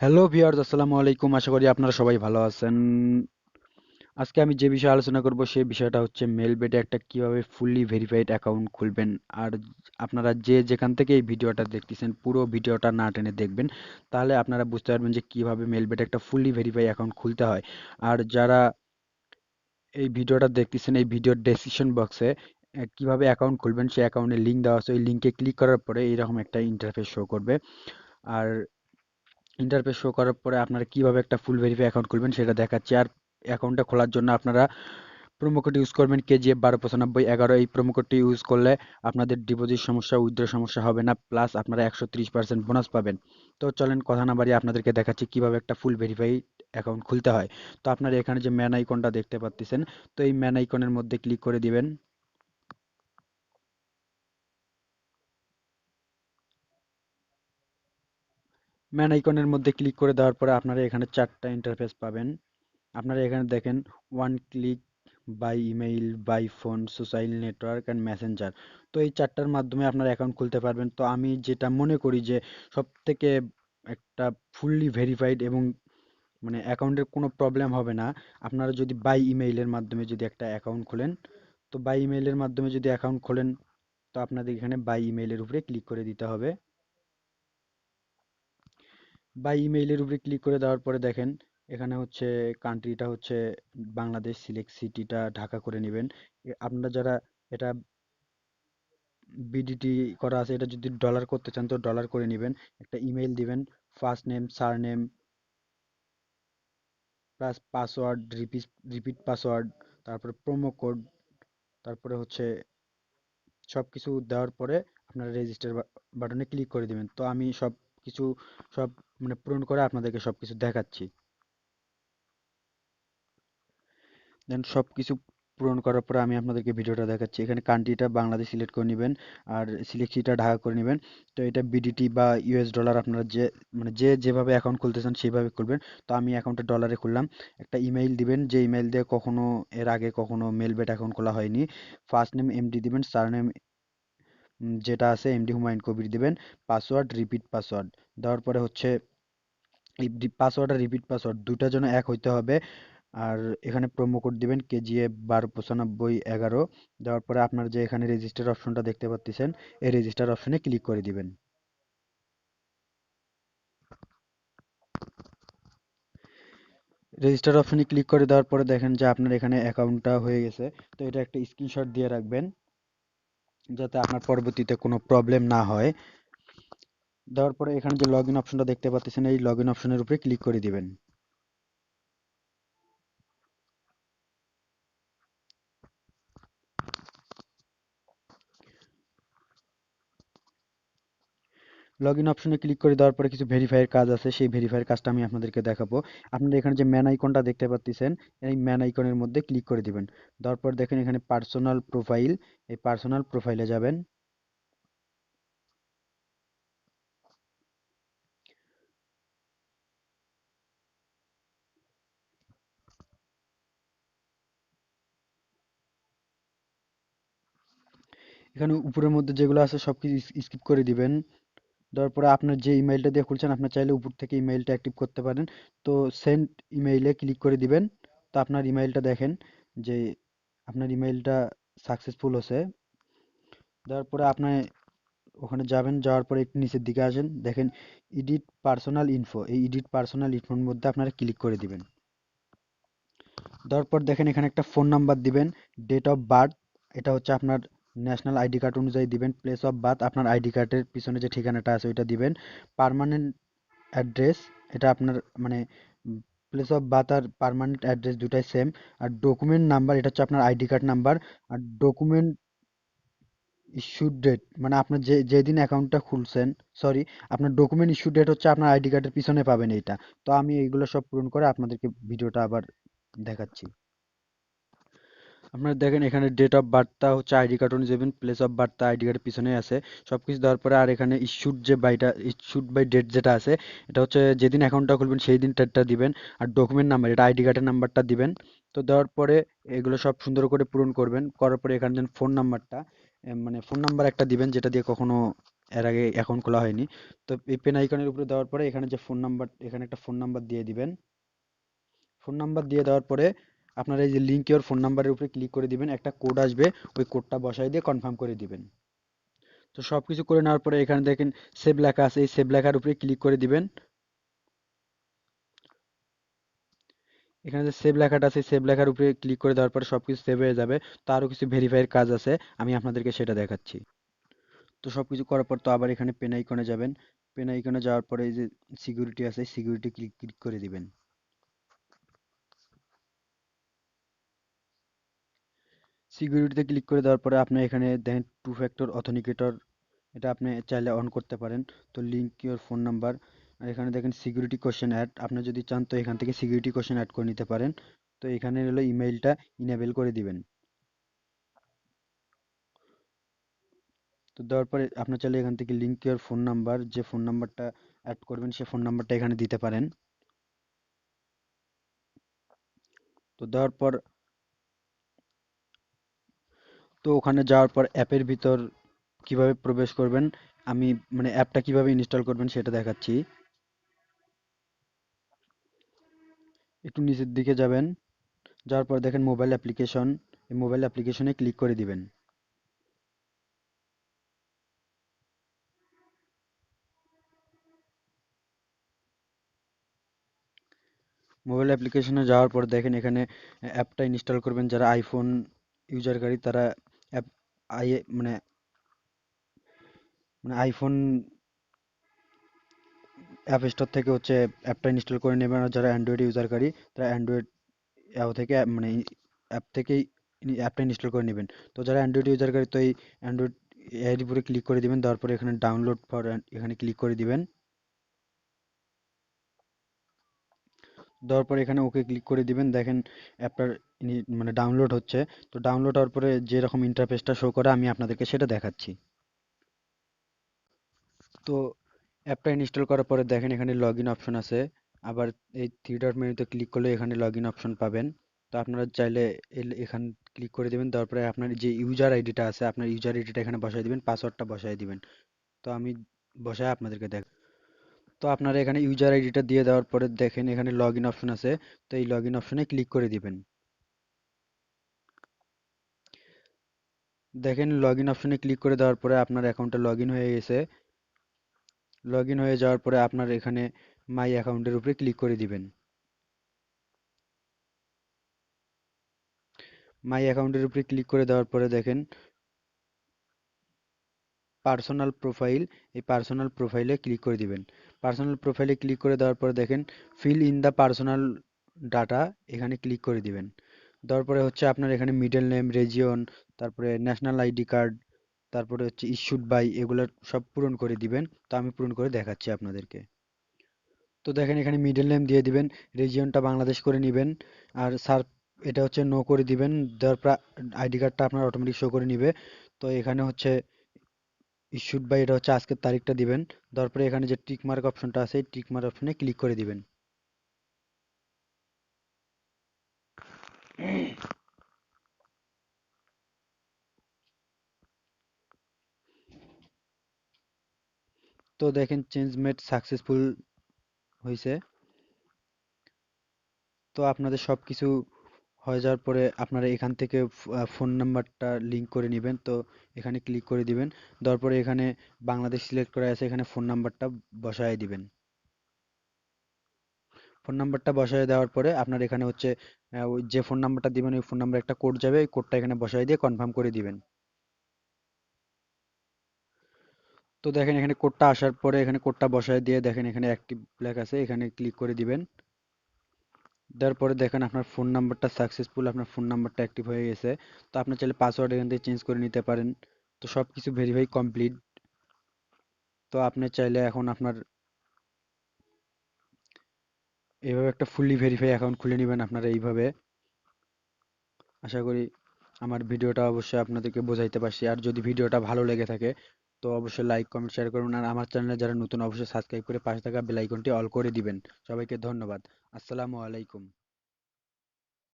Hello viewers, আসসালামু আলাইকুম। আশা করি আপনারা সবাই ভালো আছেন। আজকে আমি যে বিষয়ে আলোচনা করব সেই বিষয়টা হচ্ছে মেলবেটে একটা কিভাবে ফুললি ভেরিফাইড অ্যাকাউন্ট খুলবেন। আর আপনারা যে যেখান থেকে এই ভিডিওটা দেখতেছেন পুরো ভিডিওটা না টেনে দেখবেন, তাহলে আপনারা বুঝতে পারবেন যে কিভাবে মেলবেটে একটা ফুললি ভেরিফাই অ্যাকাউন্ট খুলতে হয়। আর যারা এই ভিডিওটা দেখতেছেন, এই ভিডিওর ডেসক্রিপশন বক্সে কিভাবে অ্যাকাউন্ট খুলবেন সেই অ্যাকাউন্টের লিঙ্ক দেওয়া আছে। ওই লিঙ্কে ক্লিক করার পরে এইরকম একটা ইন্টারফেস শো করবে। আর ইন্টারফেস শো করার পরে আপনারা কিভাবে একটা ফুল ভেরিফাই অ্যাকাউন্ট খুলবেন সেটা দেখাচ্ছি। আর অ্যাকাউন্টটা খোলার জন্য আপনারা প্রোমো কোড ইউজ করবেন KGF 129511। এই প্রোমো কোডটি ইউজ করলে আপনাদের ডিপোজিট সমস্যা, উইথড্র সমস্যা হবে না, প্লাস আপনারা 130% বোনাস পাবেন। তো চলেন কথা না বাড়িয়ে আপনাদেরকে দেখাচ্ছি কিভাবে একটা ফুল ভেরিফাই অ্যাকাউন্ট খুলতে হয়। তো আপনারা এখানে যে ম্যান আইকনটা দেখতে পাচ্ছেন, তো এই ম্যান আইকনের মধ্যে ক্লিক করে দিবেন। ম্যান আইকনের মধ্যে ক্লিক করে দেওয়ার পরে আপনারা এখানে চারটা ইন্টারফেস পাবেন। আপনারা এখানে দেখেন one click, by email, by phone, social network and messenger. তো এই চারটার মাধ্যমে আপনার অ্যাকাউন্ট খুলতে পারবেন। তো আমি যেটা মনে করি যে সব থেকে একটা ফুললি ভেরিফাইড এবং মানে অ্যাকাউন্টের কোনো প্রবলেম হবে না, আপনারা যদি বাই ইমেইলের মাধ্যমে যদি একটা অ্যাকাউন্ট খোলেন। তো বাই ইমেইলের মাধ্যমে যদি অ্যাকাউন্ট খোলেন, তো আপনাদের এখানে বাই ইমেইলের উপরে ক্লিক করে দিতে হবে। বা ইমেইলের উপরে ক্লিক করে দেওয়ার পরে দেখেন এখানে হচ্ছে কান্ট্রিটা হচ্ছে বাংলাদেশ, সিলেক্ট সিটিটা ঢাকা করে নেবেন। আপনারা যারা এটা বিডিটি করা আছে, এটা যদি ডলার করতে চান তো ডলার করে নেবেন। একটা ইমেইল দিবেন, first name, surname, plus password, repeat password, তারপরে প্রোমো কোড, তারপরে হচ্ছে সব কিছু দেওয়ার পরে আপনারা রেজিস্টার বাটনে ক্লিক করে দিবেন। তো আমি সব কিছু সব মানে পূরণ করে আপনাদেরকে সব কিছু দেখাচ্ছি। দেন সব কিছু পূরণ করার পরে আমি আপনাদেরকে ভিডিওটা দেখাচ্ছি। এখানে কান্ট্রিটা বাংলাদেশ সিলেক্ট করে নেবেন, আর সিলেক্ট সিটিটা ঢাকা করে নেবেন। তো এটা বিডিটি বা ইউএস ডলার আপনারা যে মানে যে যেভাবে অ্যাকাউন্ট খুলতে চান সেইভাবে খুলবেন। তো আমি অ্যাকাউন্টটা ডলারে খুললাম। একটা ইমেইল দিবেন, যে ইমেইল দিয়ে কখনো এর আগে কখনো মেলবেট অ্যাকাউন্ট খোলা হয়নি। ফার্স্ট নেম এমডি দিবেন, সারনেম যেটা আছে এমডি হুমায়ুন কবির দিবেন। পাসওয়ার্ড, রিপিট পাসওয়ার্ড দেওয়ার পরে হচ্ছে এই পাসওয়ার্ড আর রিপিট পাসওয়ার্ড দুইটা যেন এক হইতে হবে। আর এখানে প্রোমো কোড দিবেন KGF 129511। দেওয়ার পরে আপনার যে এখানে রেজিস্টার অপশনটা দেখতে পাচ্ছেন, এই রেজিস্টার অপশনে ক্লিক করে দিবেন। রেজিস্টার অপশনে ক্লিক করে দেওয়ার পরে দেখেন যে আপনার এখানে অ্যাকাউন্টটা হয়ে গেছে। তো এটা একটা স্ক্রিনশট দিয়ে রাখবেন যাতে আপনার পরবর্তীতে কোনো প্রবলেম না হয়। দেওয়ার পরে এখানে যে লগ ইন অপশনটা দেখতে পাচ্ছেন, এই লগ ইন অপশনের উপরে ক্লিক করে দিবেন। লগ ইন অপশনে ক্লিক করে দেওয়ার পরে কিছু ভেরিফাইয়ের কাজ আছে, সেই ভেরিফাইয়ের কাজটা আমি আপনাদেরকে দেখাবো। আপনারা এখানে যে ম্যান আইকনটা দেখতে পাচ্ছেন, এই ম্যান আইকনের মধ্যে ক্লিক করে দিবেন। দেওয়ার পর দেখেন এখানে পার্সোনাল প্রোফাইল, এই পার্সোনাল প্রোফাইলে যাবেন। এখানে উপরের মধ্যে যেগুলো আছে সব কিছু স্কিপ করে দিবেন। দেওয়ার পরে আপনার যে ইমেইলটা দিয়ে খুলছেন, আপনার চাইলে উপর থেকে ইমেইলটা অ্যাক্টিভ করতে পারেন। তো সেন্ড ইমেইলে ক্লিক করে দিবেন। তো আপনার ইমেইলটা দেখেন যে আপনার ইমেইলটা সাকসেসফুল হচ্ছে। দেওয়ার পরে আপনি ওখানে যাবেন, যাওয়ার পরে একটু নিচের দিকে আসেন, দেখেন এডিট পার্সোনাল ইনফো, এই এডিট পার্সোনাল ইনফোর মধ্যে আপনারা ক্লিক করে দিবেন। দেওয়ার পর দেখেন এখানে একটা ফোন নাম্বার দিবেন, ডেট অফ বার্থ এটা হচ্ছে আপনার ন্যাশনাল আইডি কার্ড অনুযায়ী দিবেন, প্লেস অফ বার্থ আপনার আইডি কার্ডের পিছনে যে ঠিকানাটা আছে ওইটা দিবেন, পার্মানেন্ট অ্যাড্রেস এটা আপনার মানে প্লেস অফ বার্থ আর পার্মানেন্ট অ্যাড্রেস দুটাই সেম। আর ডকুমেন্ট নাম্বার এটা হচ্ছে আপনার আইডি কার্ড নাম্বার। আর ডকুমেন্ট ইস্যু ডেট মানে আপনার যে যেদিন অ্যাকাউন্টটা খুলছেন, সরি, আপনার ডকুমেন্ট ইস্যু ডেট হচ্ছে আপনার আইডি কার্ডের পিছনে পাবেন এইটা। তো আমি এইগুলো সব পূরণ করে আপনাদেরকে ভিডিওটা আবার দেখাচ্ছি। আপনারা দেখেন এখানে ডেট অফ বার্থটা হচ্ছে আইডি কার্ড অনুযায়ী যাবেন, প্লেস অফ বার্থটা আইডি কার্ডের পিছনে আছে। সব কিছু দেওয়ার পরে আর এখানে ইস্যুড বাই ডেট যেটা আছে, এটা হচ্ছে যেদিন অ্যাকাউন্টটা খুলবেন সেই দিন ডেটটা দিবেন। আর ডকুমেন্ট নাম্বার এটা আইডি কার্ডের নাম্বারটা দিবেন। তো দেওয়ার পরে এগুলো সব সুন্দর করে পূরণ করবেন। করার পরে এখানে দেন ফোন নাম্বারটা মানে ফোন নাম্বার একটা দিবেন যেটা দিয়ে কখনো এর আগে অ্যাকাউন্ট খোলা হয়নি। তো এই পেন আইকনের উপরে দেওয়ার পরে এখানে যে ফোন নাম্বার, এখানে একটা ফোন নাম্বার দিয়ে দিবেন। ফোন নাম্বার দিয়ে দেওয়ার পরে আপনার এই যে লিঙ্ক ইওর ফোন নাম্বারের উপরে ক্লিক করে দিবেন, একটা কোড আসবে, ওই কোডটা বসাই দিয়ে কনফার্ম করে দিবেন। তো সব কিছু করে নেওয়ার পরে এখানে দেখেন সেভ লেখা আছে, এই সেভ লেখার উপরে ক্লিক করে দিবেন। এখানে যে সেভ লেখাটা আছে, সেভ লেখার উপরে ক্লিক করে দেওয়ার পরে সবকিছু সেভ হয়ে যাবে। তো আরও কিছু ভেরিফাইয়ের কাজ আছে, আমি আপনাদেরকে সেটা দেখাচ্ছি। তো সবকিছু করার পর তো আবার এখানে পেন আইকনে যাবেন। পেন আইকনে যাওয়ার পরে এই যে সিকিউরিটি আছে, সিকিউরিটি ক্লিক ক্লিক করে দিবেন। সিকিউরিটিতে ক্লিক করে দেওয়ার পরে আপনি এখানে দেখেন টু ফ্যাক্টর অথেন্টিকেটর, এটা আপনি চাইলে অন করতে পারেন। তো লিঙ্ক ইওর ফোন নাম্বার, আর এখানে দেখেন সিকিউরিটি কোশ্চেন অ্যাড, আপনি যদি চান তো এখান থেকে সিকিউরিটি কোশ্চেন অ্যাড করে নিতে পারেন। তো এখানে হলো ইমেইলটা ইনেবল করে দিবেন। তো দেওয়ার পরে আপনার চাইলে এখান থেকে লিঙ্ক ইওর ফোন নাম্বার, যে ফোন নাম্বারটা অ্যাড করবেন সে ফোন নাম্বারটা এখানে দিতে পারেন। তো দেওয়ার পর তো ওখানে যাওয়ার পর অ্যাপের ভিতর কিভাবে প্রবেশ করবেন, আমি মানে অ্যাপটা কিভাবে ইনস্টল করবেন সেটা দেখাচ্ছি। একটু নিচের দিকে যাবেন, যাওয়ার পর দেখেন মোবাইল অ্যাপ্লিকেশন, এই মোবাইল অ্যাপ্লিকেশনে ক্লিক করে দিবেন। মোবাইল অ্যাপ্লিকেশনে যাওয়ার পর দেখেন এখানে অ্যাপটা ইনস্টল করবেন, যারা আইফোন ইউজারকারী তারা অ্যাপ আই মানে মানে আইফোন অ্যাপ স্টোর থেকে হচ্ছে অ্যাপটা ইনস্টল করে নেবেন, আর যারা অ্যান্ড্রয়েড ইউজারকারী তারা অ্যান্ড্রয়েড অ্যাপ থেকে মানে অ্যাপ থেকেই অ্যাপটা ইনস্টল করে নেবেন। তো যারা অ্যান্ড্রয়েড ইউজারকারী তো এই অ্যান্ড্রয়েড এর উপরে ক্লিক করে দিবেন, দেওয়ার পরে এখানে ডাউনলোড ফর এখানে ক্লিক করে দিবেন। দেওয়ার পরে এখানে ওকে ক্লিক করে দিবেন। দেখেন অ্যাপটার মানে ডাউনলোড হচ্ছে। তো ডাউনলোড হওয়ার পরে যেরকম ইন্টারফেসটা শো করে আমি আপনাদেরকে সেটা দেখাচ্ছি। তো অ্যাপটা ইনস্টল করার পরে দেখেন এখানে লগ ইন অপশন আছে, আবার এই থ্রি ডট মেনুতে ক্লিক করলে এখানে লগ ইন অপশন পাবেন। তো আপনারা চাইলে এখান ক্লিক করে দেবেন, দেওয়ার পরে আপনার যে ইউজার আইডিটা আছে আপনার ইউজার আইডিটা এখানে বসাই দিবেন, পাসওয়ার্ডটা বসাই দিবেন। তো আমি বসায় আপনাদেরকে দেখ তো আপনারা এখানে ইউজার আইডিটা দিয়ে দেওয়ার পরে দেখেন এখানে লগ ইন অপশন আছে, তো এই লগ ইন অপশনে ক্লিক করে দিবেন। দেখেন লগ ইন অপশনে ক্লিক করে দেওয়ার পরে আপনার অ্যাকাউন্টটা লগ ইন হয়ে গেছে। লগ ইন হয়ে যাওয়ার পরে আপনার এখানে মাই অ্যাকাউন্টের উপরে ক্লিক করে দিবেন। মাই অ্যাকাউন্টের উপরে ক্লিক করে দেওয়ার পরে দেখেন পার্সোনাল প্রোফাইল, এই পার্সোনাল প্রোফাইলে ক্লিক করে দিবেন। পার্সোনাল প্রোফাইলে ক্লিক করে দেওয়ার পরে দেখেন fill in the personal data, এখানে ক্লিক করে দিবেন। দেওয়ার পরে হচ্ছে আপনার এখানে মিডল নেম, রেজিয়ন, তারপরে ন্যাশনাল আইডি কার্ড, তারপরে হচ্ছে ইস্যুড বাই, এগুলো সব পূরণ করে দিবেন। তো আমি পূরণ করে দেখাচ্ছি আপনাদেরকে। তো দেখেন এখানে মিডল নেম দিয়ে দিবেন, রিজিয়নটা বাংলাদেশ করে নেবেন, আর স্যার এটা হচ্ছে নো করে দিবেন। দেওয়ার পর আইডি কার্ডটা আপনার অটোমেটিক শো করে নিবে। তো এখানে হচ্ছে ইস্যুড বাই, এটা হচ্ছে আজকের তারিখটা দিবেন। দেওয়ার পরে এখানে যে টিক মার্ক অপশনটা আছে এই টিক মার্ক অপশনে ক্লিক করে দিবেন। তো দেখেন চেঞ্জ মেড সাকসেসফুল হয়েছে। তো আপনাদের সব কিছু হয়ে যাওয়ার পরে আপনারা এখান থেকে ফোন নাম্বারটা লিংক করে নেবেন। তো এখানে ক্লিক করে দিবেন, দেওয়ার পরে এখানে বাংলাদেশ সিলেক্ট করা আছে, এখানে ফোন নাম্বারটা বসায় দিবেন। ফোন নাম্বারটা বসায় দেওয়ার পরে আপনার এখানে হচ্ছে ওই যে ফোন নাম্বারটা দিবেন ওই ফোন নাম্বারে একটা কোড যাবে, ওই কোডটা এখানে বসায় দিয়ে কনফার্ম করে দিবেন। তো দেখেন এখানে কোডটা আসার পরে এখানে কোডটা বসায় দিয়ে দেখেন এখানে অ্যাক্টিভ লেখা আছে, এখানে ক্লিক করে দিবেন। দেওয়ার পরে দেখেন আপনার ফোন নাম্বারটা সাকসেসফুল, আপনার ফোন নাম্বারটা অ্যাক্টিভ হয়ে গেছে। তো আপনি চাইলে পাসওয়ার্ড এখান থেকে চেঞ্জ করে নিতে পারেন। তো সব কিছু ভেরিফাই কমপ্লিট। তো আপনি চাইলে এখন আপনার এইভাবে একটা ফুললি ভেরিফাই অ্যাকাউন্ট খুলে নেবেন আপনারা এইভাবে। আশা করি আমার ভিডিওটা অবশ্যই আপনাদেরকে বোঝাইতে পারছি। আর যদি ভিডিওটা ভালো লেগে থাকে তো অবশ্যই লাইক কমেন্ট শেয়ার করুন, আর আমার চ্যানেলে যারা নতুন অবশ্যই সাবস্ক্রাইব করে পাশে থাকা বেল আইকনটি অল করে দিবেন। সবাইকে ধন্যবাদ। আসসালামু আলাইকুম।